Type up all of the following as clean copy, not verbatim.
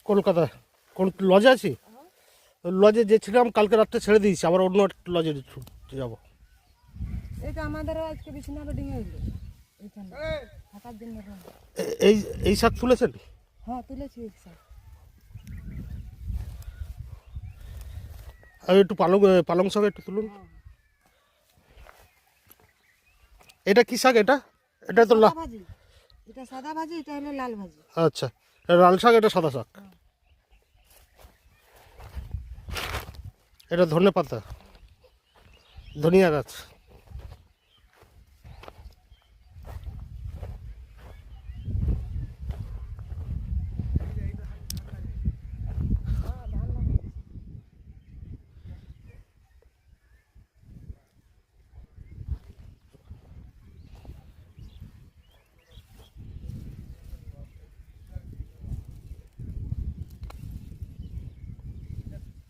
কলকাতা কোন লজে আছি? লজে যে ছিলাম কালকে রাত্রে ছেড়ে দিয়েছি, আবার অন্য একটা লজে যাবো। এইটা আমাদেরও আজকে বিছানা বেডিং হইলো এইখানে থাকার জন্য room। এই এই শাক তুলেছেন? হ্যাঁ তুলেছি এই শাক। আর একটু পালং শাক একটু তুলুন। এটা কি শাক? এটা এটা তো সাদা ভাজি, এটা সাদা ভাজি, এটা হলো লাল ভাজি। আচ্ছা, এটা লাল শাক, এটা সাদা শাক। এটা ধনে পাতা, ধনিয়া গাছ।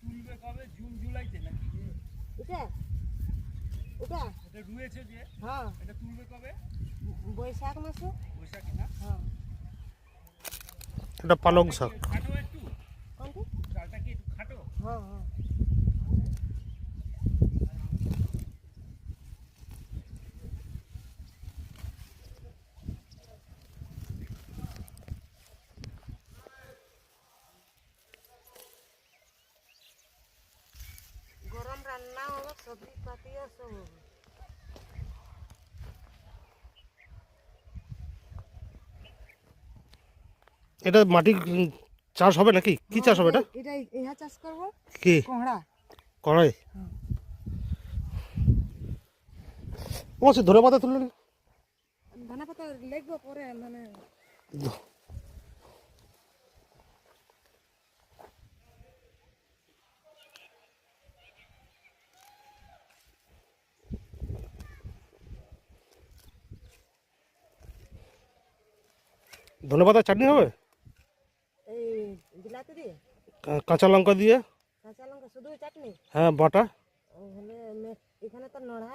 তুলবে কবে? জুন জুলাইতে নাকি? এটা এটা এটা রুয়েছে যে, হ্যাঁ এটা তুলবে কবে? বৈশাখ মাসে। বৈশাখে না? হ্যাঁ এটা পালং শাক। খাটো একটু, কোনটি? চালটা কি একটু খাটো? হ্যাঁ হ্যাঁ গরম রান্না হবে, সবজি পাতিও সব হবে। এটা মাটি চাষ হবে নাকি? কি চাষ হবে এটা? এটা ইহা চাষ করবো, কি কোহড়া। কড়াই? ও সে ধনে পাতা তুললেন? ধনে পাতা লাগবে পরে, মানে ধনে পাতা চাটনি হবে? এই বিলাতি দিয়ে, কাঁচা লঙ্কা দিয়ে? কাঁচা লঙ্কা শুধু চাটনি। হ্যাঁ, বাটা। হলে এখানে তো নড়া